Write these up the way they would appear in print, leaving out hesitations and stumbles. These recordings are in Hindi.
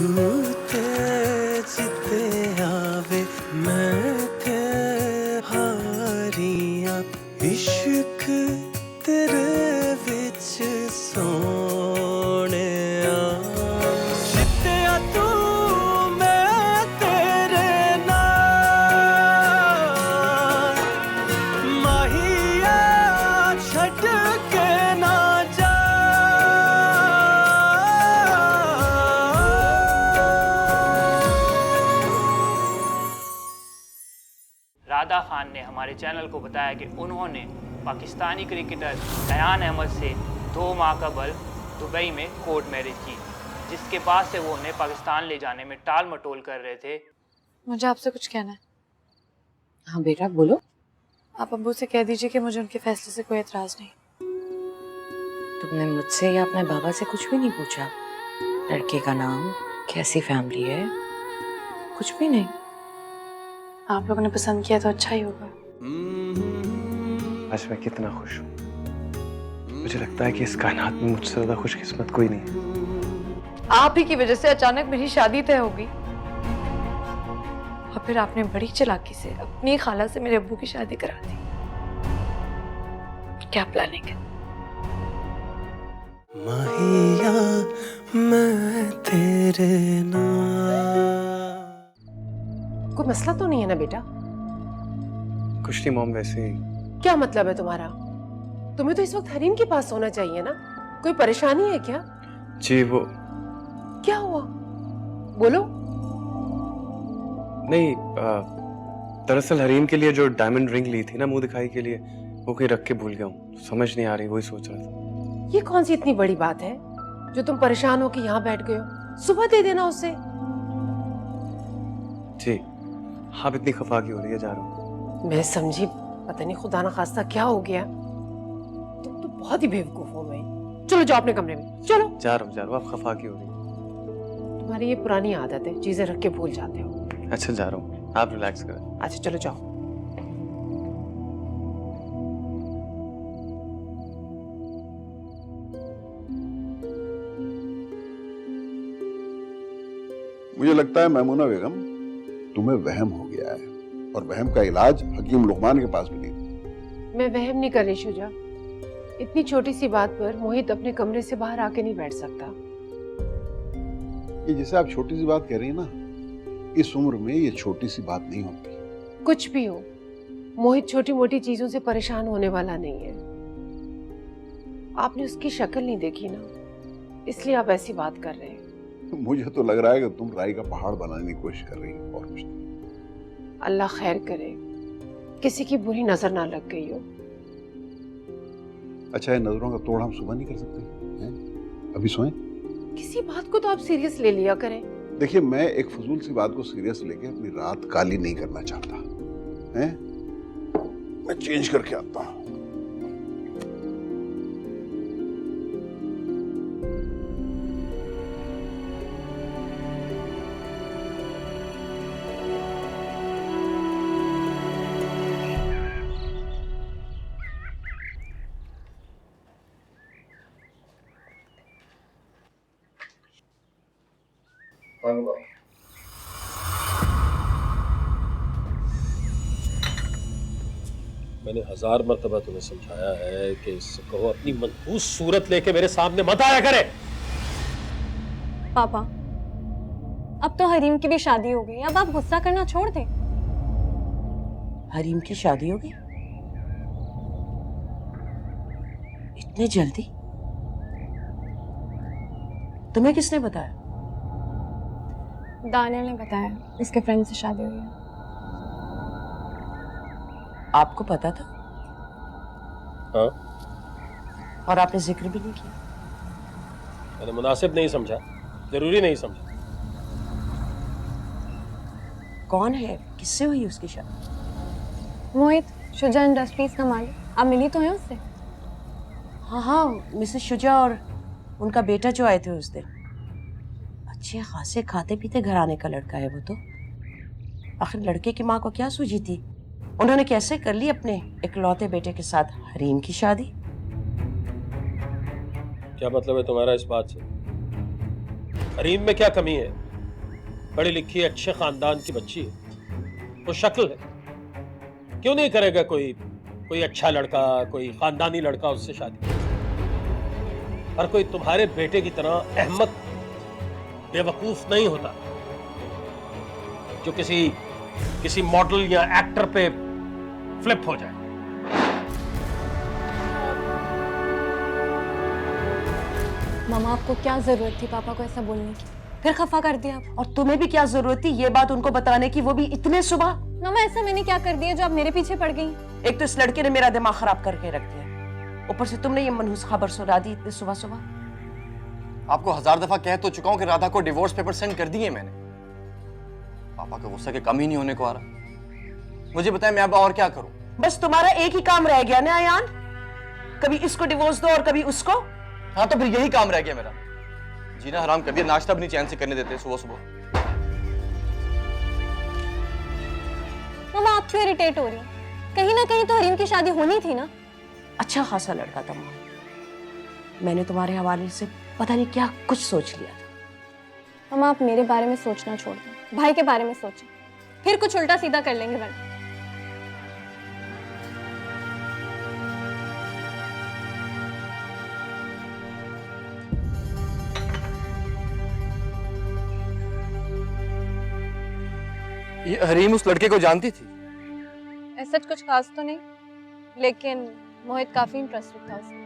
झूठे जिते आवे मैं ते हारियां इश्क तेरे विच सोहणिया जित्तिया तू मैं तेरे नाल माहिया छड्ड के ना जा। राधा खान ने हमारे चैनल को बताया कि उन्होंने पाकिस्तानी क्रिकेटर अयान अहमद से 2 माह कबल दुबई में कोर्ट मैरिज की, जिसके बाद से वो उन्हें पाकिस्तान ले जाने में टाल मटोल कर रहे थे। मुझे आपसे कुछ कहना है। हाँ बेटा बोलो। आप अब्बू से कह दीजिए कि मुझे उनके फैसले से कोई एतराज नहीं। तुमने मुझसे या अपने बाबा से कुछ भी नहीं पूछा? लड़के का नाम, कैसी फैमिली है, कुछ भी नहीं? आप लोगों ने पसंद किया तो अच्छा ही होगा। आज मैं कितना खुश हूँ। मुझे लगता है कि इस कायनात में मुझसे ज्यादा खुशकिस्मत कोई नहीं है। आप ही की वजह से अचानक मेरी शादी तय हो गई और फिर आपने बड़ी चालाकी से अपनी खाला से मेरे अब्बू की शादी करा दी। क्या प्लानिंग है? माहिया मैं तेरे नाल। कोई मसला तो नहीं है ना बेटा? कुछ नहीं मॉम, वैसे ही। क्या मतलब है तुम्हारा? तुम्हें तो इस वक्त हरीम के पास होना चाहिए ना। कोई परेशानी है क्या? जी वो क्या हुआ? बोलो। नहीं, दरअसल हरीम के लिए जो डायमंड रिंग ली थी ना मुंह दिखाई के लिए, वो कहीं रख के भूल गया हूँ। समझ नहीं आ रही, वही सोच रहा था। ये कौन सी इतनी बड़ी बात है जो तुम परेशान हो कि यहाँ बैठ गए हो? सुबह दे देना उसे। जी आप इतनी खफा क्यों हो रही है? जा रहा हूँ। मैं समझी पता नहीं खुदा ना खास्ता क्या हो गया। तुम तो बहुत ही बेवकूफ हो। मैं चलो जाओ अपने कमरे में, चलो। जा रहा हूँ। आप खफा क्यों हो रही है? तुम्हारी ये पुरानी आदत है, चीजें रख के भूल जाते हो। अच्छा जा रहा हूँ, आप रिलैक्स करें। अच्छा चलो जाओ। मुझे लगता है मैमूना बेगम तुम्हें वहम हो गया है, और वहम का इलाज हकीम लुकमान के पास भी नहीं। मैं वहम नहीं कर रही शुजा। इतनी छोटी सी बात पर मोहित अपने कमरे से बाहर आके नहीं बैठ सकता। ये जैसे आप छोटी सी बात कह रही हैं ना, इस उम्र में ये छोटी सी बात नहीं होती। कुछ भी हो, मोहित छोटी मोटी चीजों से परेशान होने वाला नहीं है। आपने उसकी शक्ल नहीं देखी ना, इसलिए आप ऐसी बात कर रहे हैं। मुझे तो लग रहा है कि तुम राई का पहाड़ बनाने की कोशिश कर रही हो, और कुछ नहीं। अल्लाह खैर करे, किसी की बुरी नजर ना लग गई हो। अच्छा, ये नजरों का तोड़ हम सुबह नहीं कर सकते हैं? अभी सोएं? किसी बात को तो आप सीरियस ले लिया करें। देखिए, मैं एक फजूल सी बात को सीरियस लेके अपनी रात काली नहीं करना चाहता हैं? मैं चेंज करके आता हूँ। मैंने 1000 मर्तबा तुम्हें समझाया है कि इससे कहो अपनी मनहूस सूरत लेके मेरे सामने मत आया करे। पापा, अब तो हरीम की भी शादी हो गई, अब आप गुस्सा करना छोड़ दें। हरीम की शादी होगी? इतनी जल्दी? तुम्हें किसने बताया? दानियल ने बताया, इसके फ्रेंड से शादी हुई है। आपको पता था? हाँ। और आपने जिक्र भी नहीं किया? मैंने मुनासिब नहीं समझा, जरूरी नहीं समझा। कौन है, किससे हुई उसकी शादी? मोहित, शुजा इंडस्ट्रीज का मालिक। आप मिली तो हैं उससे? हाँ, मिसेस शुजा और उनका बेटा जो आए थे उस दिन। अच्छे खासे खाते पीते घराने का लड़का है वो तो। आखिर लड़के की माँ को क्या सूझी थी, उन्होंने कैसे कर ली अपने इकलौते बेटे के साथ हरीम की शादी? क्या मतलब है तुम्हारा इस बात से? हरीम में क्या कमी है? पढ़ी लिखी अच्छे खानदान की बच्ची है, तो शक्ल है, क्यों नहीं करेगा कोई कोई अच्छा लड़का, कोई खानदानी लड़का उससे शादी। हर कोई तुम्हारे बेटे की तरह अहमक बेवकूफ नहीं होता जो किसी मॉडल या एक्टर पे फ्लिप हो जाए। मामा आपको क्या जरूरत थी पापा को ऐसा बोलने की? फिर खफा कर दिया आप। और तुम्हें भी क्या जरूरत थी ये बात उनको बताने की, वो भी इतने सुबह? मामा ऐसा मैंने क्या कर दिया जो आप मेरे पीछे पड़ गई? एक तो इस लड़के ने मेरा दिमाग खराब करके रख दिया, ऊपर से तुमने ये मनहूस खबर सुना दी इतने सुबह सुबह। आपको 1000 दफा कह तो चुका हूं कि राधा को डिवोर्स पेपर सेंड कर दिए मैंने। पापा का गुस्सा के कम ही नहीं होने को आ रहा। मुझे बताएं मैं अब और क्या करूं? बस तुम्हारा एक ही काम रह गया ना अयान, कभी इसको डिवोर्स दो और कभी उसको। हाँ तो फिर यही काम रह गया मेरा, जीना हराम कर दिया, नाश्ता भी नहीं चैन से करने देते सुबह सुबह। मामा आप क्यों इरिटेट हो रही हैं? कहीं ना कहीं तो हरीम की शादी होनी थी ना। अच्छा खासा लड़का था माँ, मैंने तुम्हारे हवाले से पता नहीं क्या कुछ सोच लिया था। मामा आप मेरे बारे में सोचना छोड़ दो, भाई के बारे में सोचें, फिर कुछ उल्टा सीधा कर लेंगे वरना। ये हरीम उस लड़के को जानती थी? ऐसा कुछ खास तो नहीं, लेकिन मोहित काफी इंटरेस्टेड था उसमें।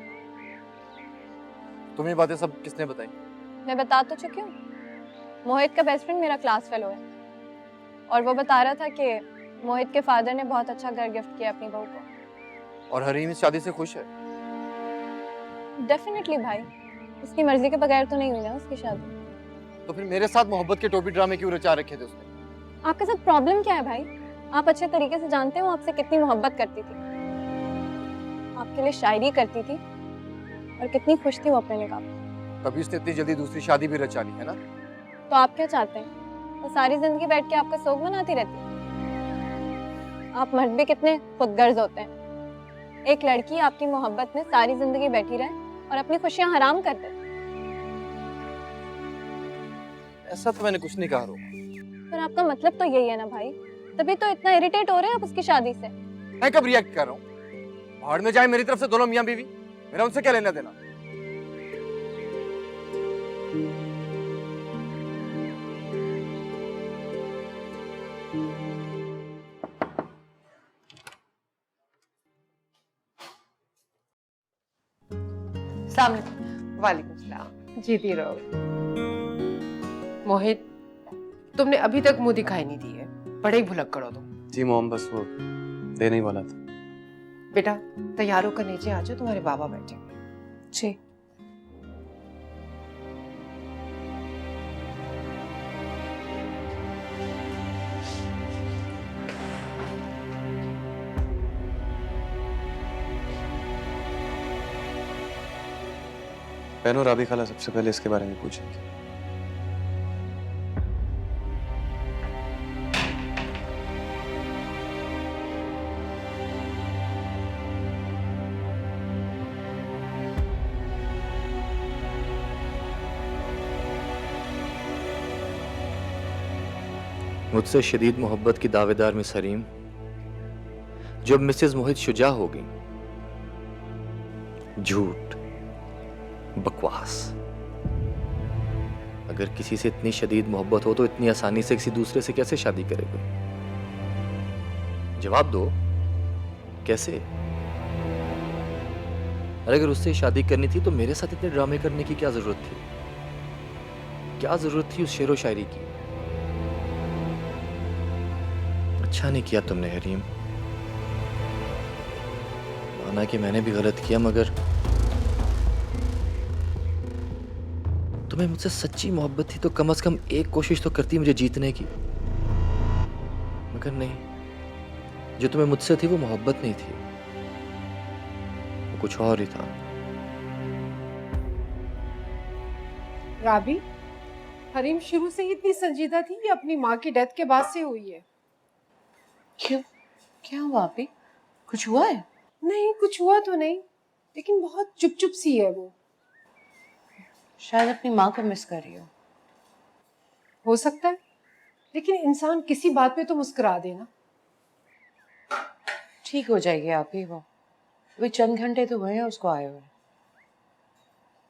तुम्हें बातें सब किसने बताई? मैं बता तो चुकी हूँ, मोहित का बेस्ट फ्रेंड मेरा क्लास फेलो है, और वो बता रहा था कि मोहित के फादर ने बहुत अच्छा घर गिफ्ट किया अपनी बहू को। और हरीम इस शादी से खुश है? डेफिनेटली भाई, उसकी मर्जी के बगैर तो नहीं हुई ना उसकी शादी। तो फिर मेरे साथ मोहब्बत के टोपी ड्रामे क्यों रचा रखे थे उसने? आपके साथ प्रॉब्लम क्या है भाई? आप अच्छे तरीके से जानते हो आपसे कितनी मोहब्बत करती थी, आपके लिए शायरी करती थी, और कितनी खुश थी वो अपने निकाह पे। तभी उसने इतनी जल्दी दूसरी शादी भी रचा ली है ना? तो आप क्या चाहते हैं? वो सारी जिंदगी बैठ के आपका शोक मनाती रहती है? आप मर्द भी कितने खुदगर्ज होते हैं। एक लड़की आपकी मोहब्बत में सारी जिंदगी बैठी रहे और अपनी खुशियां हराम कर दे। ऐसा तो मैंने कुछ नहीं कहा रोमा। पर आपका मतलब तो यही है ना भाई, तभी तो इतना इरिटेट हो रहे हैं आप उसकी शादी से। मैं कब रिएक्ट कर रहा हूँ? भाड़ में जाए मेरी तरफ से दोनों मियां बीवी, मेरा उनसे क्या लेना देना? वालेकुम सलाम। जीती रहो। मोहित, तुमने अभी तक मुंह दिखाई नहीं दी है, बड़े ही भुलक्कड़ हो तुम। जी मॉम, बस वो देने ही वाला था। बेटा तैयार होकर नीचे आ जाओ, तुम्हारे बाबा बैठे। जी। बहन और राबी खाला सबसे पहले इसके बारे में पूछेंगे। मुझसे शदीद मोहब्बत की दावेदार मिस हरीम जब मिसेस मोहित शुजा हो गई, झूठ, बकवास। अगर किसी से इतनी शदीद मोहब्बत हो तो इतनी आसानी से किसी दूसरे से कैसे शादी करेगा? जवाब दो, कैसे? अगर उससे शादी करनी थी तो मेरे साथ इतने ड्रामे करने की क्या जरूरत थी? क्या जरूरत थी उस शेरो शायरी की? अच्छा नहीं किया तुमने हरीम, माना कि मैंने भी गलत किया, मगर तुम्हें मुझसे सच्ची मोहब्बत थी तो कम से कम एक कोशिश तो करती मुझे जीतने की। मगर नहीं, जो तुम्हें मुझसे थी वो मोहब्बत नहीं थी, वो कुछ और ही था। राबी, हरीम शुरू से ही इतनी संजीदा थी या अपनी माँ की डेथ के बाद से हुई है? क्यों, क्या हुआ अभी? कुछ हुआ है? नहीं, कुछ हुआ तो नहीं, लेकिन बहुत चुप चुप सी है वो। शायद अपनी माँ को मिस कर रही हो। सकता है, लेकिन इंसान किसी बात पे तो मुस्कुरा देना। ठीक हो जाएगी आप ही वो। अभी चंद घंटे तो हुए हैं उसको आए हुए।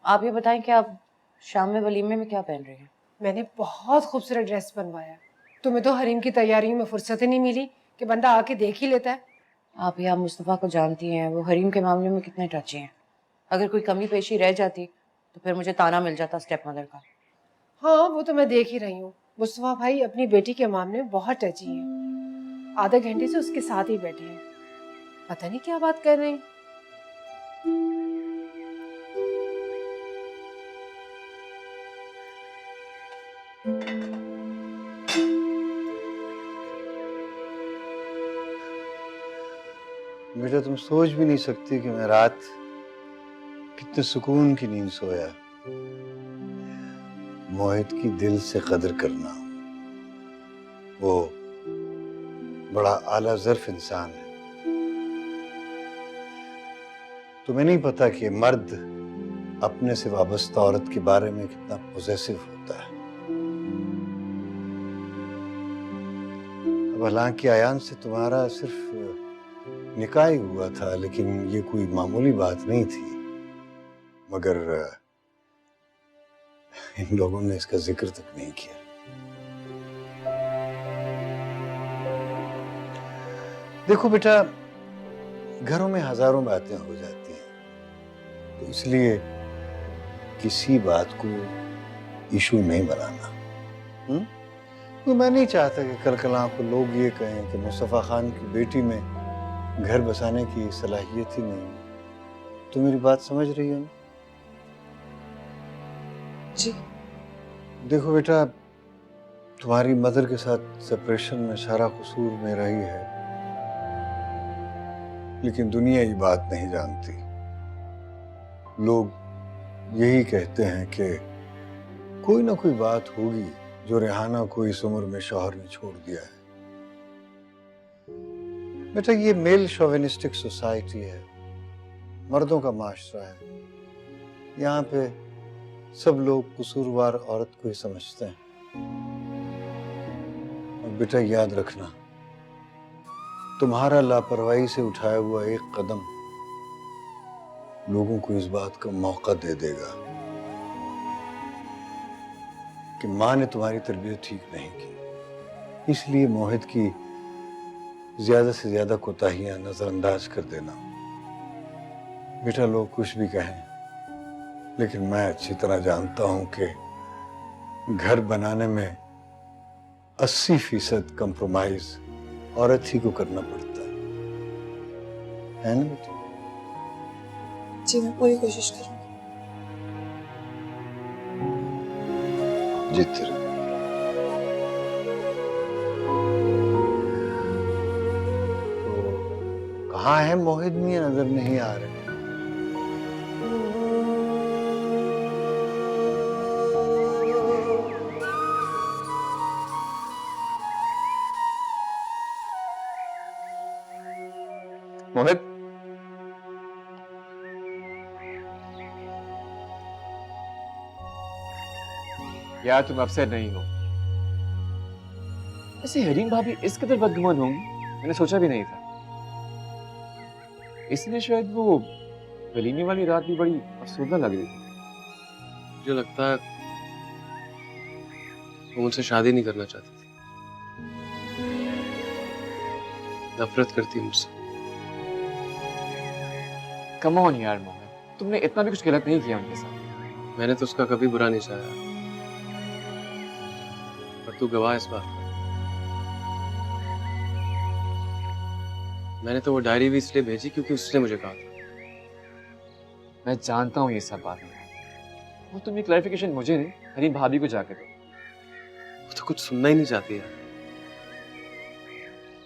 आप ये बताएं कि आप शाम में वलीमे में क्या पहन रही हैं? मैंने बहुत खूबसूरत ड्रेस बनवाया। तुम्हें तो हरीम की तैयारियों में फुर्सत ही नहीं मिली कि बंदा आके देख ही लेता है। आप या मुस्तफ़ा को जानती हैं, वो हरीम के मामले में कितने टची हैं। अगर कोई कमी पेशी रह जाती तो फिर मुझे ताना मिल जाता स्टेप मदर का। हाँ, वो तो मैं देख ही रही हूँ। मुस्तफा भाई अपनी बेटी के मामले में बहुत टची है। आधे घंटे से उसके साथ ही बैठे हैं, पता नहीं क्या बात कर रहे हैं। बेटा तुम सोच भी नहीं सकती कि मैं रात कितने सुकून की नींद सोया। मोहित की दिल से कदर करना, वो बड़ा आला ज़र्फ इंसान है। तुम्हें नहीं पता कि मर्द अपने से वाबस्ता औरत के बारे में कितना पॉसेसिव होता है। अब हालांकि आयान से तुम्हारा सिर्फ निकाह ही हुआ था, लेकिन ये कोई मामूली बात नहीं थी। मगर इन लोगों ने इसका जिक्र तक नहीं किया। देखो बेटा, घरों में हजारों बातें हो जाती हैं, तो इसलिए किसी बात को इशू नहीं बनाना। तो मैं नहीं चाहता कि कल कलां को लोग ये कहें कि मुस्तफा खान की बेटी में घर बसाने की सलाहियत ही नहीं। तुम मेरी बात समझ रही हो ना? जी। देखो बेटा, तुम्हारी मदर के साथ सेपरेशन में सारा कसूर मेरा ही है, लेकिन दुनिया ये बात नहीं जानती। लोग यही कहते हैं कि कोई ना कोई बात होगी जो रेहाना को इस उम्र में शौहर ने छोड़ दिया है। बेटा, ये मेल शोविनिस्टिक सोसाइटी है, मर्दों का माशरा है। यहाँ पे सब लोग कसूरवार औरत को ही समझते हैं। और बेटा याद रखना, तुम्हारा लापरवाही से उठाया हुआ एक कदम लोगों को इस बात का मौका दे देगा कि माँ ने तुम्हारी तरबियत ठीक नहीं की। इसलिए मोहित की ज्यादा से ज्यादा कोताहियां नजरअंदाज कर देना। बेटा, लोग कुछ भी कहें, लेकिन मैं अच्छी तरह जानता हूं कि घर बनाने में 80% कंप्रोमाइज औरत ही को करना पड़ता है ना बेटा? जी, मैं पूरी कोशिश करूंगी। जीते रहो। तो कहाँ है मोहित? मियां नजर नहीं आ रहे। मोहित, यार तुम अपसेट नहीं हो। ऐसे हरीम भाभी इस कदर बदगुमान होंगी, मैंने सोचा भी नहीं था। इसलिए शायद वो वलीमे वाली रात भी बड़ी अफसरदा लग रही थी। मुझे लगता है वो मुझसे शादी नहीं करना चाहती थी, नफरत करती मुझसे। कम ऑन यार मोहन, तुमने इतना भी कुछ गलत नहीं किया उनके साथ। मैंने तो उसका कभी बुरा नहीं चाहा, पर तू गवाह इस बात का। मैंने तो वो डायरी भी इसलिए भेजी क्योंकि उसने मुझे कहा था। मैं जानता हूँ ये सब बात है, वो तुम ये क्लैरिफिकेशन मुझे नहीं, हरीम भाभी को जाकर दो। वो तो कुछ सुनना ही नहीं चाहती है,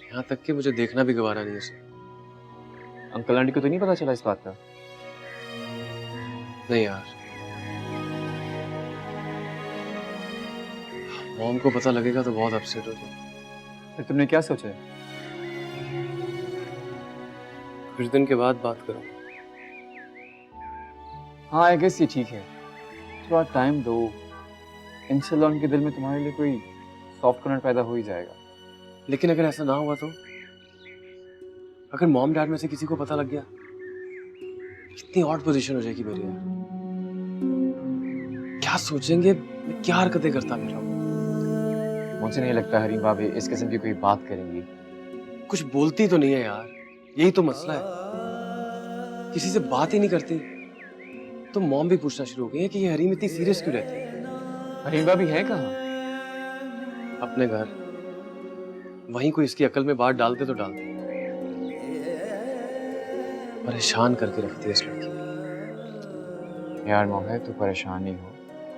यहाँ तक कि मुझे देखना भी गवारा नहीं है उसे। अंकल आंटी को तो नहीं पता चला इस बात का? नहीं यार, मॉम को पता लगेगा तो बहुत अपसेट हो जाएगी। फिर तुमने क्या सोचा है? कुछ दिन के बाद बात करो। हाँ, आई गेस ये ठीक है, थोड़ा टाइम दो। इंशाल्लाह उनके दिल में तुम्हारे लिए कोई सॉफ्ट कॉर्नर पैदा हो ही जाएगा। लेकिन अगर ऐसा ना हुआ तो, अगर मॉम डैड में से किसी को पता लग गया, कितनी ऑड पोजीशन हो जाएगी मेरी यार। क्या सोचेंगे मैं क्या हरकतें करता मेरा। मुझे नहीं लगता हरीम भाभी इस किस्म की कोई बात करेंगी। कुछ बोलती तो नहीं है यार, यही तो मसला है। किसी से बात ही नहीं करती। तो मॉम भी पूछना शुरू हो गई है कि ये हरीम इतनी सीरियस क्यों रहती है। हरीम भाभी है कहाँ? अपने घर, वहीं कोई इसकी अकल में बात डालते तो डालते। परेशान करके रखती है इस लड़की। यार मोहित तू परेशान नहीं हो,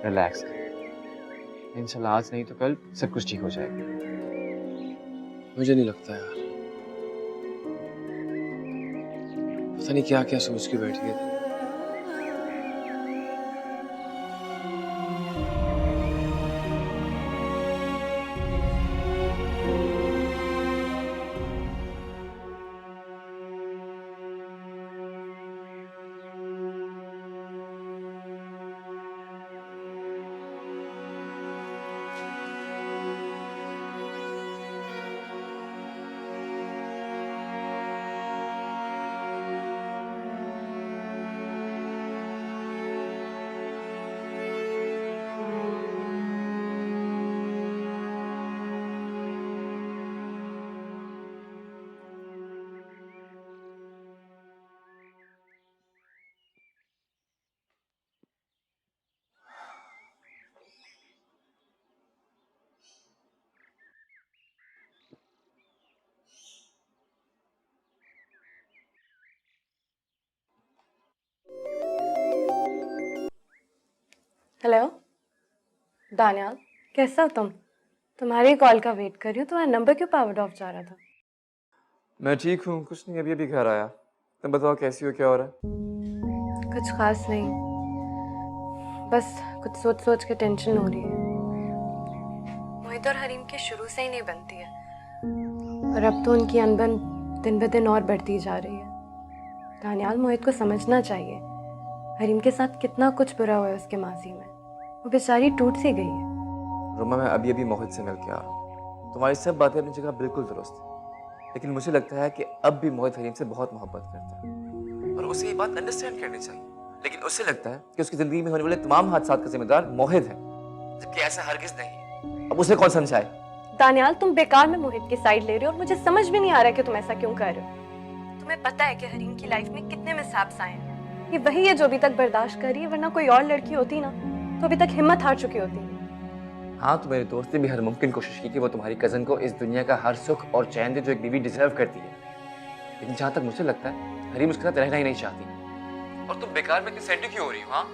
रिलैक्स कर। इंशाल्लाह आज नहीं तो कल सब कुछ ठीक हो जाएगा। मुझे नहीं लगता यार, पता नहीं क्या क्या सोच के बैठ गए थे। हेलो दानियाल, कैसा हो तुम? तुम्हारी कॉल का वेट कर रही हूँ। तुम्हारा नंबर क्यों पावर ऑफ जा रहा था? मैं ठीक हूँ, कुछ नहीं, अभी अभी घर आया। तुम बताओ कैसी हो, क्या हो रहा है? कुछ खास नहीं, बस कुछ सोच सोच के टेंशन हो रही है। मोहित और हरीम की शुरू से ही नहीं बनती है, और अब तो उनकी अनबन दिन ब दिन और बढ़ती जा रही है। दानियाल, मोहित को समझना चाहिए हरीम के साथ कितना कुछ बुरा हुआ है उसके माजी में। वो बेचारी टूट सी गई है। रोमा, मैं अभी अभी मोहित से मिल के आ रहा हूँ। तुम्हारी सब बातें अपनी जगह बिल्कुल दुरुस्त है, लेकिन मुझे लगता है कि अब भी मोहित हरीम से बहुत मोहब्बत करता है, और उसे ये बात अंडरस्टैंड करनी चाहिए। लेकिन उसे लगता है कि उसकी जिंदगी में होने वाले तमाम हादसात का जिम्मेदार मोहित है, जबकि ऐसा हरगिज नहीं है। अब उसे कौन समझाए? दानियाल, तुम बेकार में मोहित की साइड ले रहे हो, और मुझे समझ भी नहीं आ रहा कि तुम ऐसा क्यों कर रहे हो। तुम्हें पता है कि हरीम की लाइफ में कितने मिसहैप्स आए हैं। ये वही है जो अभी तक बर्दाश्त कर रही है, वरना कोई और लड़की होती ना तो अभी तक हिम्मत हार चुकी होती। हाँ, तो मेरे दोस्त ने भी हर मुमकिन कोशिश की कि वो तुम्हारी कजन को इस दुनिया का हर सुख और चैन दे जो एक बीवी डिजर्व करती है। लेकिन जहाँ तक मुझे लगता है हरीम उसके साथ रहना ही नहीं चाहती, और तुम बेकार में इतनी सेंटी क्यों हो रही हो? हाँ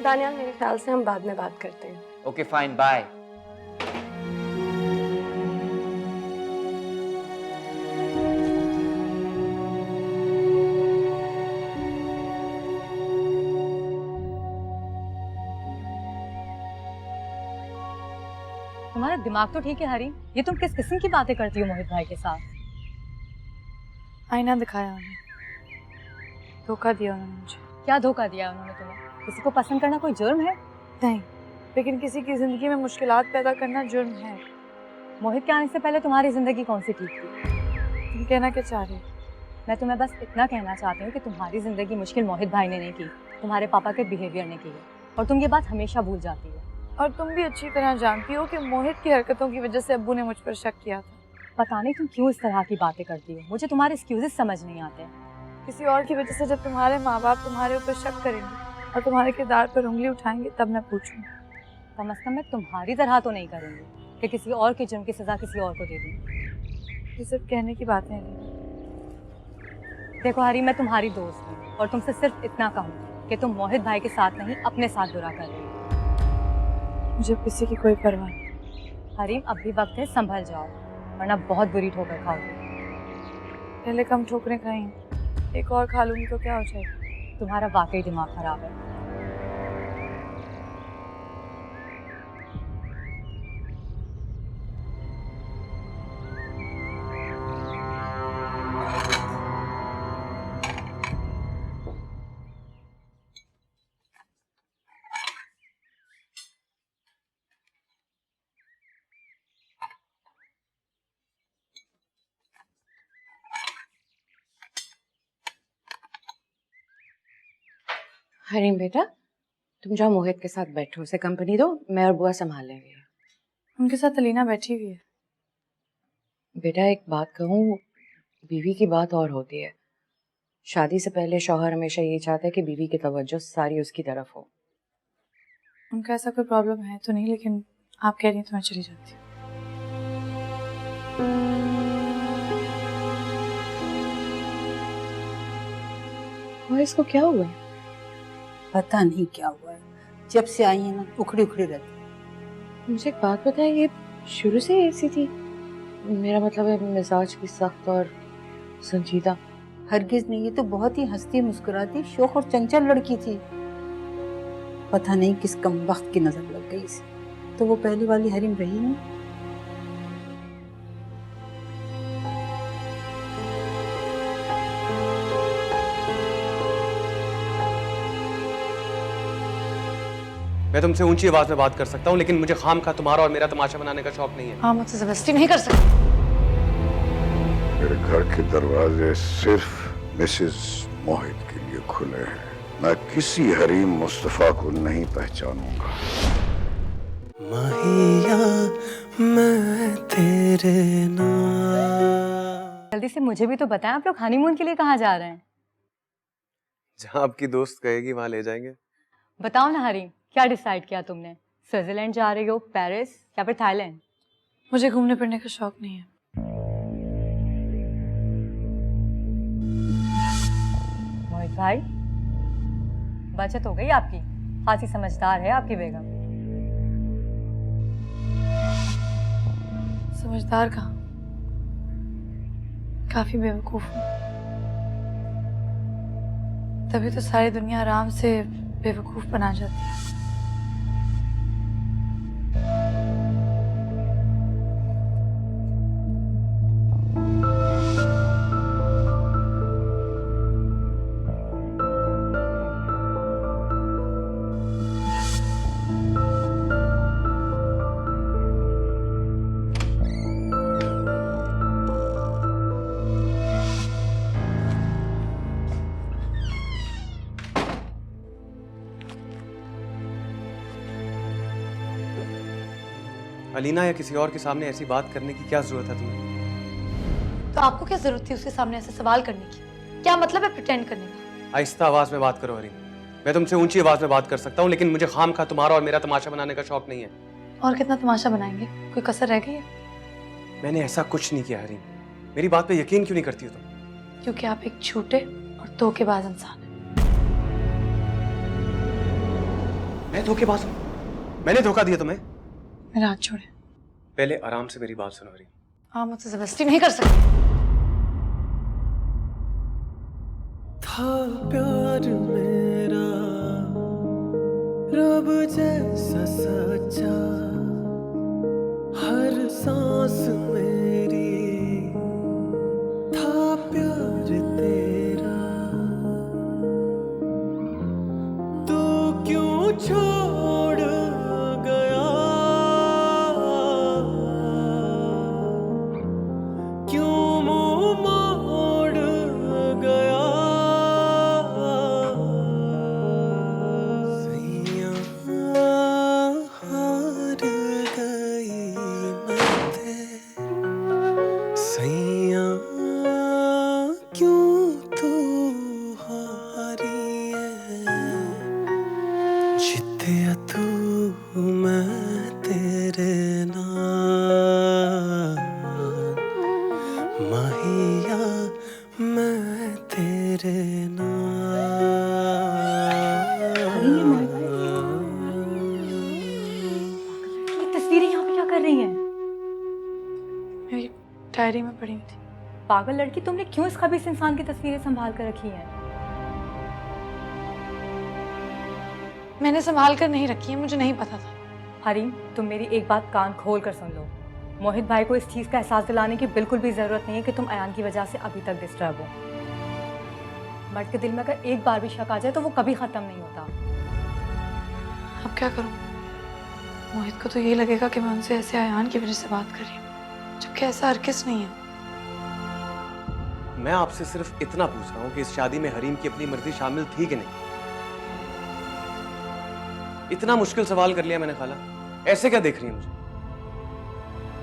दानियाल, मेरे ख्याल से हम बाद में बात करते हैं। Okay fine, bye. तुम्हारा दिमाग तो ठीक है हरीम, ये तुम किस किस्म की बातें करती हो मोहित भाई के साथ? आईना दिखाया उन्हें, धोखा दिया उन्होंने मुझे। क्या धोखा दिया उन्होंने तुम्हें? किसी को पसंद करना कोई जुर्म है? नहीं, लेकिन किसी की जिंदगी में मुश्किलात पैदा करना जुर्म है। मोहित के आने से पहले तुम्हारी जिंदगी कौन सी ठीक थी? तुम कहना क्या चाह रही हो? मैं तुम्हें बस इतना कहना चाहती हूँ कि तुम्हारी जिंदगी मुश्किल मोहित भाई ने नहीं की, तुम्हारे पापा के बिहेवियर ने की है, और तुम ये बात हमेशा भूल जाती है। और तुम भी अच्छी तरह जानती हो कि मोहित की हरकतों की वजह से अब्बू ने मुझ पर शक किया था। पता नहीं तुम क्यों इस तरह की बातें करती हो, मुझे तुम्हारे एक्सक्यूजेस समझ नहीं आते। किसी और की वजह से जब तुम्हारे माँ बाप तुम्हारे ऊपर शक करेंगे और तुम्हारे किरदार पर उंगली उठाएंगे, तब मैं पूछूंगी। कम अज कम मैं तुम्हारी तरह तो नहीं करूँगी कि किसी और के जुर्म की सजा किसी और को दे दूँ। ये सब कहने की बातें हैं। देखो हरी, मैं तुम्हारी दोस्त हूँ और तुमसे सिर्फ इतना कहूँ कि तुम मोहित भाई के साथ नहीं अपने साथ बुरा कर रही हो। मुझे किसी की कोई परवाह नहीं। हरीम, अब भी वक्त है, संभल जाओ, वरना बहुत बुरी ठोकर खाओगे। पहले कम ठोकरें खाई, एक और खा लूंगी तो क्या हो जाएगा? तुम्हारा वाकई दिमाग खराब है। हरीम बेटा, तुम जाओ मोहित के साथ बैठो, उसे कंपनी दो, मैं और बुआ संभाल लेंगे। उनके साथ अलीना बैठी हुई है। बेटा एक बात कहूँ, बीवी की बात और होती है। शादी से पहले शौहर हमेशा ये चाहता है कि बीवी की तवज्जो सारी उसकी तरफ हो। उनका ऐसा कोई प्रॉब्लम है तो नहीं, लेकिन आप कह रही हैं तो मैं चली जाती हूँ। और इसको क्या हुआ है? पता नहीं क्या हुआ है, जब से आई है ना उखड़ी उखड़ी रहती। मुझे एक बात बताए, ये शुरू से ऐसी थी? मेरा मतलब है मिजाज की सख्त और संजीदा। हरगिज नहीं, ये तो बहुत ही हंसती मुस्कुराती शौक और चंचल लड़की थी। पता नहीं किस कमबख्त की नजर लग गई इसे, तो वो पहली वाली हरीम रही नहीं। मैं तुमसे ऊंची आवाज में बात कर सकता हूँ, लेकिन मुझे खाम खा तुम्हारा और मेरा तमाशा बनाने का शौक नहीं है। हाँ, मुझसे जबरदस्ती नहीं कर सकते। मेरे घर के दरवाजे सिर्फ मिसेस मोहित के लिए खुले हैं। मैं किसी हरीम मुस्तफा को नहीं पहचानूंगा। माहिया मैं तेरे नाम। जल्दी से मुझे भी तो बताएं, आप लोग हनीमून के लिए कहाँ जा रहे हैं? जहाँ आपकी दोस्त कहेगी वहां ले जाएंगे। बताओ ना हरीम, क्या डिसाइड किया तुमने? स्विट्जरलैंड जा रही हो, पेरिस या फिर थाईलैंड? मुझे घूमने फिरने का शौक नहीं है। मोहित भाई, बचत हो गई आपकी। खासी समझदार है आपकी बेगम। समझदार कहाँ, काफी बेवकूफ हूँ। तभी तो सारी दुनिया आराम से बेवकूफ बना जाती है। अलीना या किसी और के सामने ऐसी बात करने की क्या जरूरत है तुम्हें? तो आपको क्या जरूरत थी उसके सामने ऐसे सवाल करने की? क्या मतलब है प्रिटेंड करने का? आहिस्ता आवाज में बात करो हरीम। मैं तुमसे ऊंची आवाज में बात कर सकता हूँ, लेकिन मुझे खाम खा तुम्हारा और मेरा तमाशा बनाने का शौक नहीं है। और कितना तमाशा बनाएंगे? कोई कसर रह गई है? मैंने ऐसा कुछ नहीं किया हरीम। मेरी बात पे यकीन क्यों नहीं करती हो तुम? क्योंकि आप एक झूठे और धोखेबाज इंसान हैं। मैं धोखेबाज हूँ? मैंने धोखा दिया तुम्हें? मेरा हाथ छोड़े। पहले आराम से मेरी बात सुनो हरीम। आप मुझसे जबरदस्ती नहीं कर सकते। था प्यार मेरा रब जैसा सच्चा, हर सांस मेरी था प्यार तेरा। तू क्यों छोड़ गया, क्यों मुंह मोड़ गया। सैयां हार गई मैं तेरे, सैयां क्यों तू हारी है। जित्या तू मैं तेरे नाल, माहिया मैं तेरे ये तस्वीरें यहाँ पे क्या कर रही हैं? मेरी डायरी में पड़ी हुई थी। पागल लड़की, तुमने क्यों इस खबीस इंसान की तस्वीरें संभाल कर रखी हैं? मैंने संभाल कर नहीं रखी है, मुझे नहीं पता था। हरीम, तुम मेरी एक बात कान खोल कर सुन लो। मोहित भाई को इस चीज़ का एहसास दिलाने की बिल्कुल भी ज़रूरत नहीं है कि तुम अयान की वजह से अभी तक डिस्टर्ब हो। मर्द के दिल में अगर एक बार भी शक आ जाए तो वो कभी ख़त्म नहीं होता। अब क्या करूं? मोहित को तो ये लगेगा कि मैं उनसे ऐसे अयान की वजह से बात कर रही हूँ, जबकि ऐसा हरगिज़ नहीं है। मैं आपसे सिर्फ इतना पूछ रहा हूँ कि इस शादी में हरीम की अपनी मर्जी शामिल थी कि नहीं? इतना मुश्किल सवाल कर लिया मैंने खाला, ऐसे क्या देख रही है मुझे?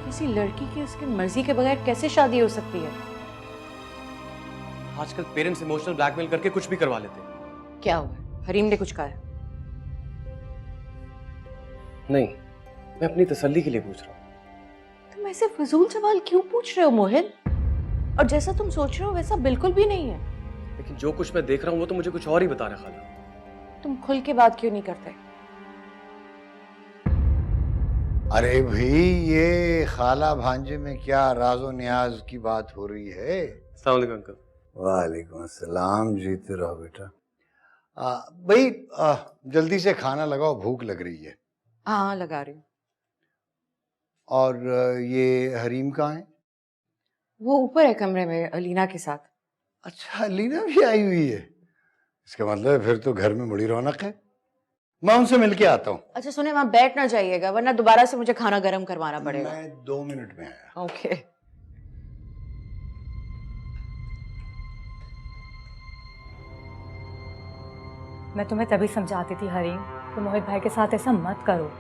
किसी लड़की की उसकी मर्जी के बगैर कैसे शादी हो सकती है? आजकल पेरेंट्स इमोशनल ब्लैकमेल करके कुछ भी करवा लेते हैं। क्या हुआ? हरीम ने कुछ कहा है? नहीं, मैं अपनी तसल्ली के लिए पूछ रहा हूँ। तुम ऐसे फजूल सवाल क्यों पूछ रहे हो मोहित? और जैसा तुम सोच रहे हो वैसा बिल्कुल भी नहीं है। लेकिन जो कुछ मैं देख रहा हूँ वो तो मुझे कुछ और ही बता रहा है खाला। तुम खुल के बात क्यों नहीं करते? अरे भाई, ये खाला भांजे में क्या राजो न्याज की बात हो रही है? अस्सलाम वालेकुम अंकल। वालेकुम अस्सलाम, जीते रहो बेटा। भाई जल्दी से खाना लगाओ, भूख लग रही है। हाँ लगा रही हूँ। और ये हरीम कहाँ है? वो ऊपर है कमरे में अलीना के साथ। अच्छा, अलीना भी आई हुई है। इसका मतलब है फिर तो घर में बड़ी रौनक है। मैं उनसे मिलके आता हूँ। अच्छा सुने, वहाँ बैठ ना जाइएगा वरना दोबारा से मुझे खाना गर्म करवाना पड़ेगा। मैं 2 मिनट में आया। ओके। मैं तुम्हें तभी समझाती थी हरीम कि मोहित भाई के साथ ऐसा मत करो।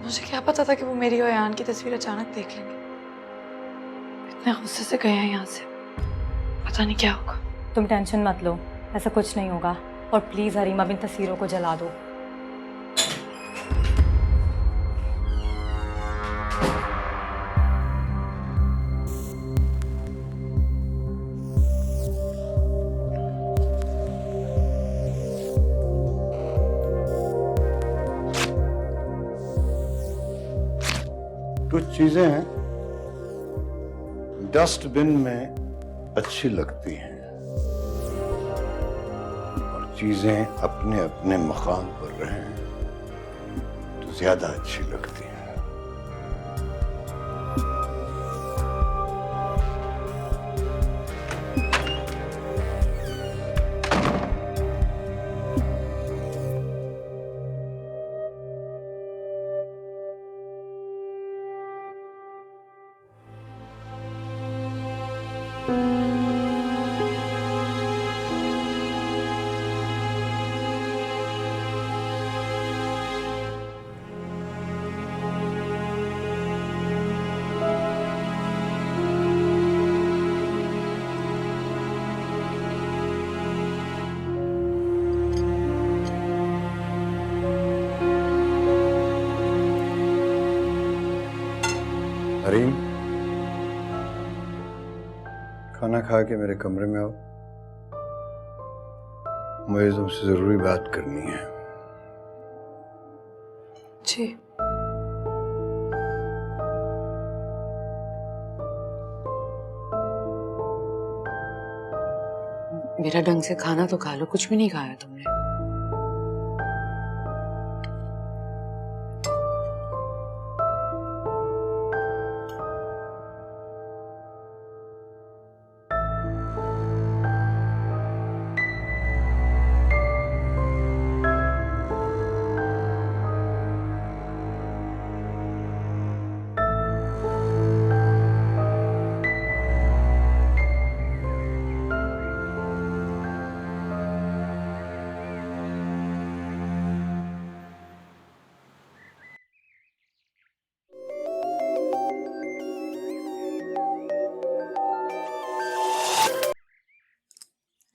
मुझे क्या पता था कि वो मेरी और अयान की तस्वीर अचानक देख लेंगे। इतने गुस्से से गए हैं यहाँ से, पता नहीं क्या होगा। तुम टेंशन मत लो, ऐसा कुछ नहीं होगा। और प्लीज हरीम अब इन तस्वीरों को जला दो। कुछ चीजें हैं डस्टबिन में अच्छी लगती हैं और चीजें अपने अपने मकाम पर रहें तो ज्यादा अच्छी लगती हैं। हरीम, खाना खा के मेरे कमरे में आओ, मुझे तुमसे जरूरी बात करनी है। जी। मेरा ढंग से खाना तो खा लो, कुछ भी नहीं खाया तुमने।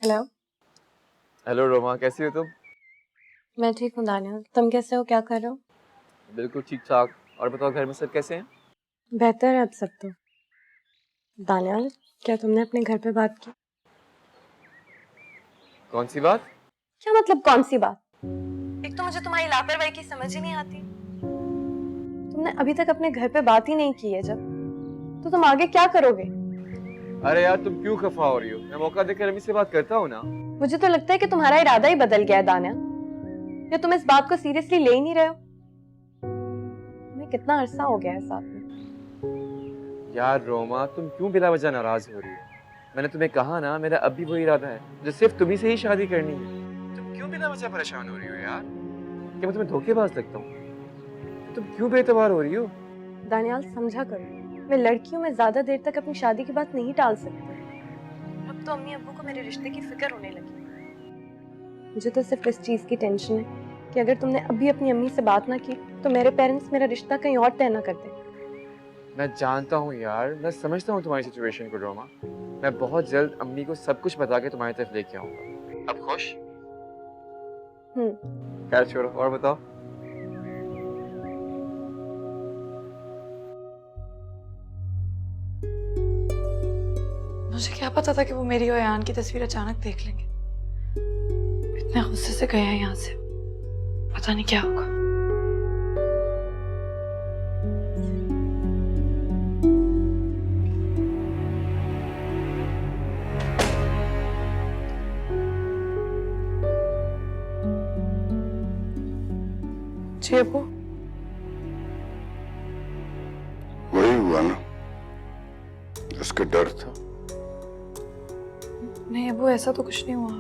हेलो। हेलो रोमा, कैसी हो तुम? मैं ठीक हूँ दानिया, तुम कैसे हो, क्या कर रहे हो? बिल्कुल ठीक ठाक। और बताओ घर में सब कैसे हैं? बेहतर है अब सब तो। दानिया, क्या तुमने अपने घर पे बात की? कौन सी बात? क्या मतलब कौन सी बात? एक तो मुझे तुम्हारी लापरवाही की समझ ही नहीं आती। तुमने अभी तक अपने घर पे बात ही नहीं की है जब, तो तुम आगे क्या करोगे? अरे यार तुम क्यों खफा हो रही हो? मैं मौका देकर अम्मी से बात करता हूँ ना। मुझे तो लगता है कि तुम्हारा इरादा ही बदल गया है दानिया, या तुम इस बात को सीरियसली ले ही नहीं रहे हो। हमें कितना अरसा हो गया है साथ में। यार रोमा, तुम क्यों बिला वजह नाराज हो रही हो? मैंने तुम्हें कहा ना, मेरा अब भी वही इरादा है, जो सिर्फ तुम्ही से ही शादी करनी है। तुम क्यों बिला वजह परेशान हो रही हो यार? क्या मैं तुम्हें धोखेबाज लगता हूँ? तुम क्यों बेतबार हो रही हो? दानियाल समझा करो, मैं लड़कियों में ज्यादा देर तक अपनी शादी की बात नहीं टाल सकती। अब तो अम्मी अब्बू को मेरे रिश्ते की फिक्र होने लगी। मुझे तो सिर्फ इस चीज की टेंशन है कि अगर तुमने अभी अपनी अम्मी से बात ना की तो मेरे पेरेंट्स मेरा रिश्ता कहीं और तय ना करते। मैं जानता हूँ यार, मैं समझता हूँ तुम्हारी सिचुएशन को रोमा। मैं बहुत जल्द अम्मी को सब कुछ बता के तुम्हारी तरफ लेके आऊंगा। अब खुश? खैर छोड़ो, और बताओ। मुझे क्या पता था कि वो मेरी और अयान की तस्वीर अचानक देख लेंगे। इतने गुस्से से गए हैं यहाँ से, पता नहीं क्या होगा। जी अब्बू। वही हुआ ना उसका डर था। नहीं अब्बू, ऐसा तो कुछ नहीं हुआ।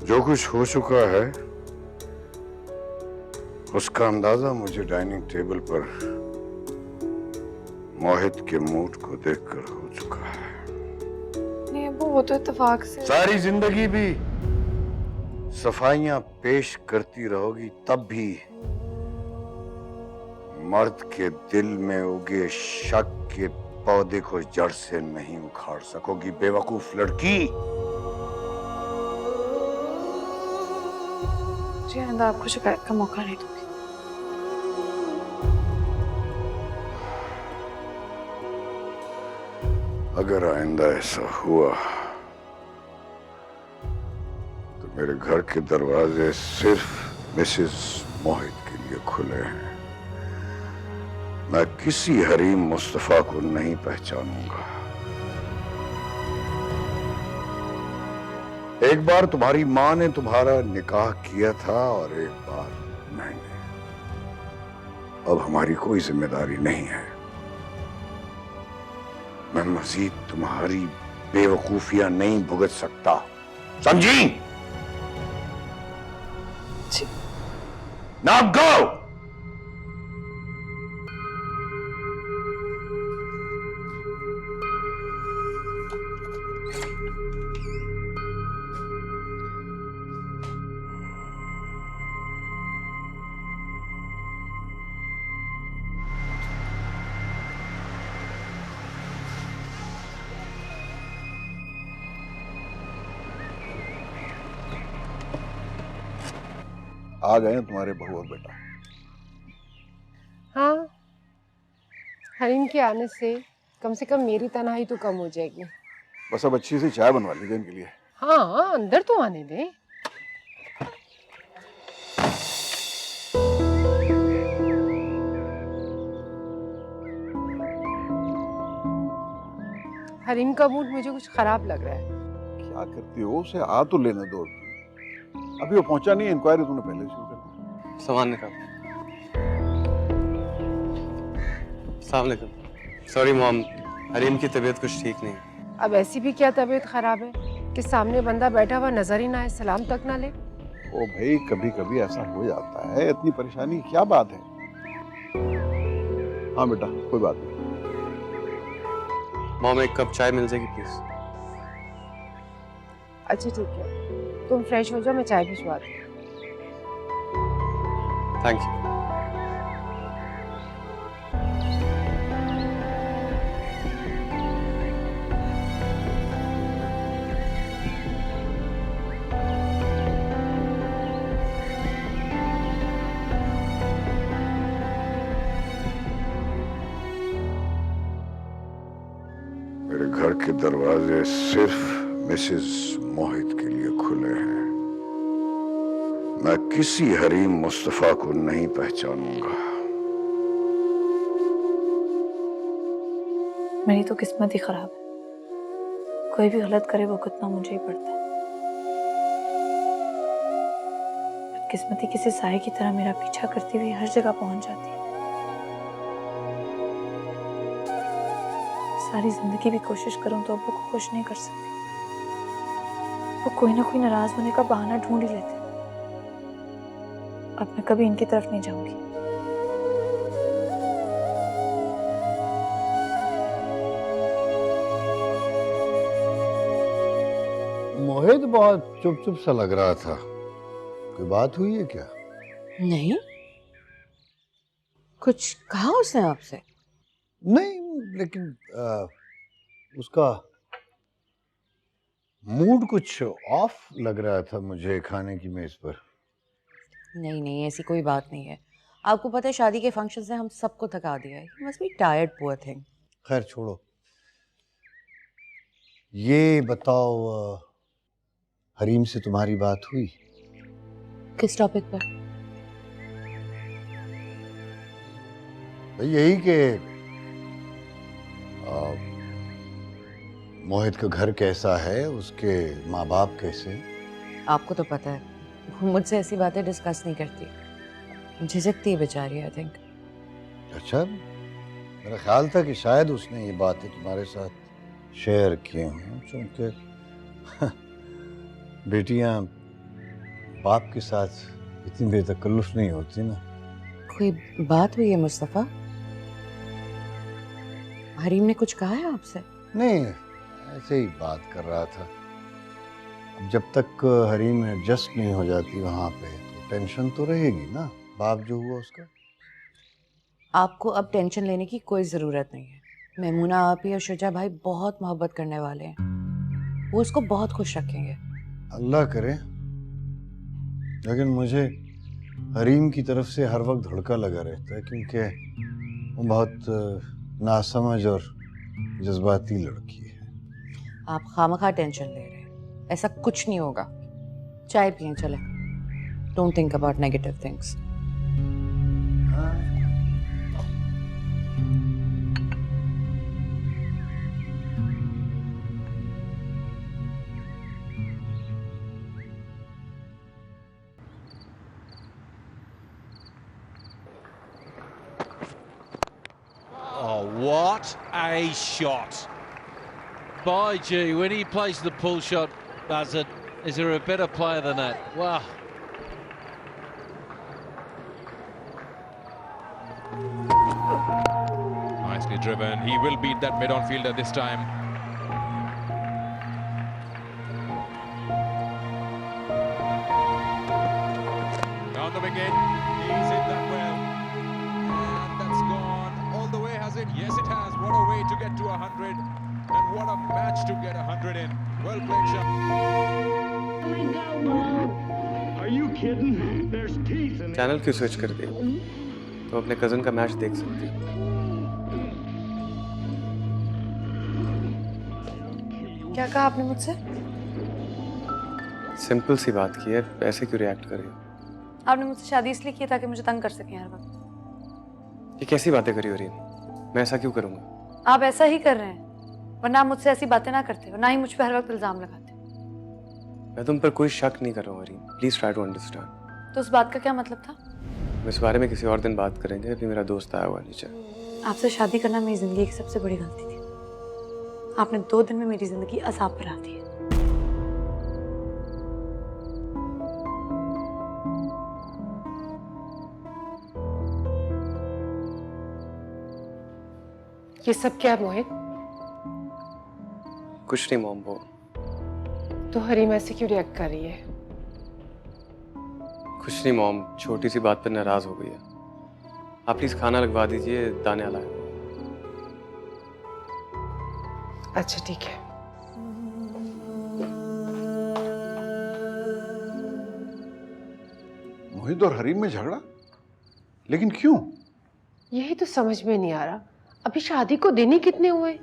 जो कुछ हो चुका है उसका अंदाजा मुझे डाइनिंग टेबल पर मोहित के मूड को देखकर हो चुका है। नहीं अब्बू, वो तो इत्तेफाक से। सारी जिंदगी भी सफाइयां पेश करती रहोगी तब भी मर्द के दिल में उगे शक के पौधे को जड़ से नहीं उखाड़ सकोगी, बेवकूफ लड़की। जी आइंदा आपको शिकायत का मौका नहीं दूंगी। अगर आइंदा ऐसा हुआ तो मेरे घर के दरवाजे सिर्फ मिसेस मोहित के लिए खुले हैं। मैं किसी हरीम मुस्तफा को नहीं पहचानूंगा। एक बार तुम्हारी माँ ने तुम्हारा निकाह किया था और एक बार मैंने। अब हमारी कोई जिम्मेदारी नहीं है। मैं मजीद तुम्हारी बेवकूफियां नहीं भुगत सकता, समझी? Now go! आ गए हैं तुम्हारे बहू और बेटा। हाँ, हरीम के आने से कम मेरी तन्हाई तो कम हो जाएगी। बस अब अच्छी सी चाय बनवा लीजिए इनके लिए। हाँ, अंदर तो आने दे। हरीम का मूड मुझे कुछ खराब लग रहा है। क्या करती हो, उसे आ तो लेने दो। अभी वो पहुंचा नहीं है, इंक्वायरी तुमने पहले शुरू कर दी। सामान निकाल। अस्सलाम वालेकुम। सॉरी मॉम, हरीम की तबीयत कुछ ठीक नहीं है। अब ऐसी भी क्या तबीयत खराब है कि सामने बंदा बैठा हुआ नजर ही ना आए, सलाम तक ना ले। ओ भाई, कभी कभी ऐसा हो जाता है, इतनी परेशानी की क्या बात है? हाँ बेटा, कोई बात नहीं। मॉम, एक कप चाय मिल जाएगी प्लीज? अच्छा ठीक है, तुम फ्रेश हो जाओ, मैं चाय भिजवा दूँ। Thank you. मेरे घर के दरवाजे सिर्फ मिसेस मोहित के लिए खुले हैं। मैं किसी हरीम मुस्तफा को नहीं पहचानूंगा। मेरी तो किस्मत ही खराब है। कोई भी गलत करे वो कितना मुझे ही पड़ता है। किस्मती किसी साए की तरह मेरा पीछा करती हुई हर जगह पहुंच जाती है। सारी जिंदगी भी कोशिश करूं तो अब्बू को खुश नहीं कर सकती। वो कोई ना कोई नाराज होने का बहाना ढूंढ ही लेते। अब मैं कभी इनकी तरफ नहीं जाऊंगी। मोहित बहुत चुप चुप सा लग रहा था। कोई बात हुई है क्या? नहीं, कुछ कहा उसने आपसे? नहीं, लेकिन उसका मूड कुछ ऑफ लग रहा था मुझे खाने की मेज पर। नहीं नहीं, ऐसी कोई बात नहीं है। आपको पता है शादी के फंक्शन से हम सबको थका दिया है। He must be tired, poor thing. खैर छोड़ो, ये बताओ हरीम से तुम्हारी बात हुई? किस टॉपिक पर? भाई यही कि मोहित का घर कैसा है, उसके माँ बाप कैसे? आपको तो पता है वो मुझसे ऐसी बातें डिस्कस नहीं करती, झिझकती है बेचारी। I think. अच्छा, मेरा ख्याल था कि शायद उसने ये बातें तुम्हारे साथ शेयर किए हों, क्योंकि बेटियां बाप के साथ इतनी बेतकल्लुफ नहीं होती ना। कोई बात हुई है मुस्तफ़ा? हरीम ने कुछ कहा है आपसे? नहीं, ऐसे ही बात कर रहा था। अब जब तक हरीम एडजस्ट नहीं हो जाती वहाँ पे तो टेंशन तो रहेगी ना, बाप जो हुआ उसका। आपको अब टेंशन लेने की कोई ज़रूरत नहीं है। मैमूना आपी और शुजा भाई बहुत मोहब्बत करने वाले हैं, वो उसको बहुत खुश रखेंगे। अल्लाह करे, लेकिन मुझे हरीम की तरफ से हर वक्त धड़का लगा रहता है, क्योंकि वो बहुत नासमझ और जज्बाती लड़की है। आप खामखा टेंशन ले रहे हैं, ऐसा कुछ नहीं होगा। चाय पिए चले। Don't think about negative things. Oh, what a shot. By gee, when he plays the pull shot, is there a better player than that? Wow. Nicely driven. He will beat that mid-on fielder this time. Down the wicket. He's hit that well. And that's gone all the way, has it? Yes, it has. What a way to get to 100. And what a match to get 100 in. Well played, Shah. Are you kidding? There's teeth in channel क्यों स्विच कर दिया? तो अपने कजन का मैच देख सकती हो। क्या कहा आपने मुझसे? सिंपल सी बात की है, ऐसे क्यों रिएक्ट कर रही हो? आपने मुझसे शादी इसलिए की ताकि मुझे तंग कर सकें हर वक्त। ये कैसी बातें करी हो रही है? मैं ऐसा क्यों करूंगा? आप ऐसा ही कर रहे हैं, वरना आप मुझसे ऐसी बातें ना करते और ना ही मुझ पे हर वक्त इल्जाम लगाते। मैं तुम पर कोई शक नहीं कर रहा हूँ Hareem, please try to understand. तो उस बात का क्या मतलब था? इस बारे में किसी और दिन बात करेंगे, अभी मेरा दोस्त आया हुआ नीचे। आपसे शादी करना मेरी जिंदगी की सबसे बड़ी गलती थी। आपने 2 दिन में मेरी जिंदगी अजाब बना दी है। ये सब क्या है मोहित? कुछ नहीं मॉम, वो तो हरीम ऐसे क्यों रिएक्ट कर रही है? कुछ नहीं मॉम, छोटी सी बात पर नाराज हो गई है। आप प्लीज खाना लगवा दीजिए, दाने लाए। अच्छा ठीक है। मोहित और हरीम में झगड़ा? लेकिन क्यों? यही तो समझ में नहीं आ रहा। अभी शादी को दिन ही कितने हुए?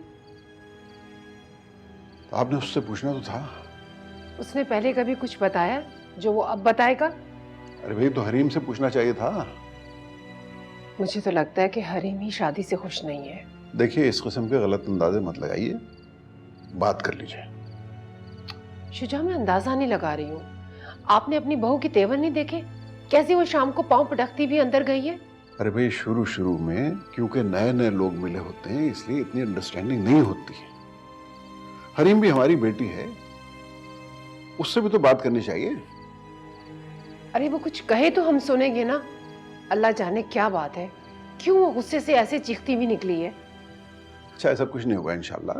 तो आपने उससे पूछना तो था। उसने पहले कभी कुछ बताया जो वो अब बताएगा? अरे भाई, तो हरीम से पूछना चाहिए था। मुझे तो लगता है कि हरीम ही शादी से खुश नहीं है। देखिए, इस किस्म के गलत अंदाजे मत लगाइए, बात कर लीजिए। शुजा, मैं अंदाजा नहीं लगा रही हूँ। आपने अपनी बहू की तेवर नहीं देखे? कैसे वो शाम को पांव पटकती भी अंदर गई है? अरे भाई, शुरू में क्योंकि नए नए लोग मिले होते हैं, इसलिए इतनी अंडरस्टैंडिंग नहीं होती है। हरीम भी हमारी बेटी है, उससे भी तो बात करनी चाहिए। अरे वो कुछ कहे तो हम सुनेंगे ना। अल्लाह जाने क्या बात है, क्यों वो गुस्से से ऐसे चीखती भी निकली है। अच्छा, ऐसा कुछ नहीं होगा इंशाल्लाह।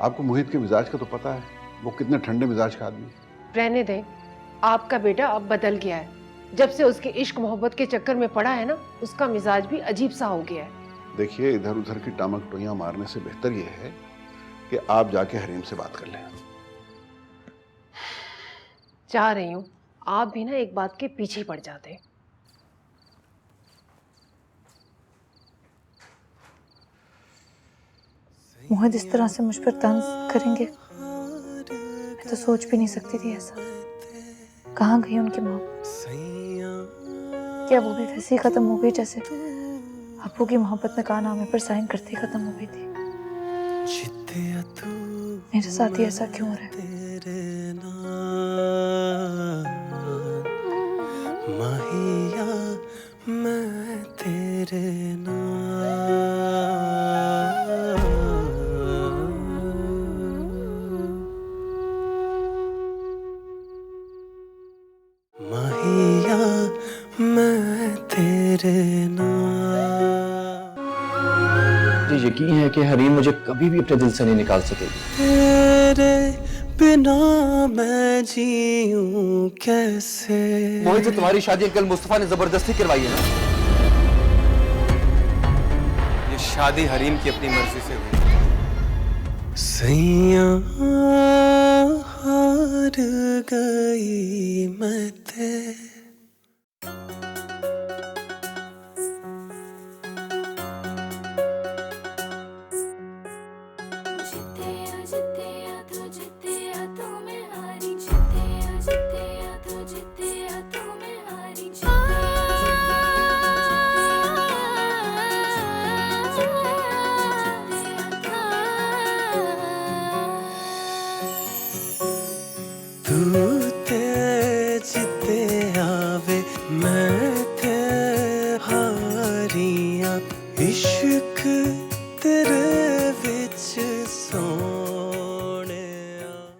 आपको मोहित के मिजाज का तो पता है, वो कितने ठंडे मिजाज का आदमी है। रहने दें, आपका बेटा अब बदल गया है। जब से उसके इश्क मोहब्बत के चक्कर में पड़ा है ना, उसका मिजाज भी अजीब सा हो गया है। देखिए, इधर उधर की टामक टोइयां मारने से बेहतर यह है कि आप जाके हरीम से बात कर लें। चाह रही हूँ आप भी ना एक बात के पीछे पड़ जाते। मोहित इस तरह से मुझ पर तंज करेंगे, मैं तो सोच भी नहीं सकती थी ऐसा। कहाँ गई उनकी मोहब्बत? क्या वो भी वैसे ही खत्म हो गई जैसे अप्पू की मोहब्बत में कारनामे पर साइन करते ही खत्म हो गई थी? मेरे साथ ही ऐसा क्यों हो रहा है? माहिया मैं तेरे माहिया मैं तेरे मुझे यकीन है कि हरीम मुझे कभी भी अपने दिल से नहीं निकाल सकेगी। तेरे बिना मैं जीऊं कैसे। मोहित से तुम्हारी शादी अंकल मुस्तफा ने जबरदस्ती करवाई है ना? ये शादी हरीम की अपनी मर्जी से हुई। सैया हार गई मैं तेरे तू ते जिते आवे मैं ते हारियां इश्क तेरे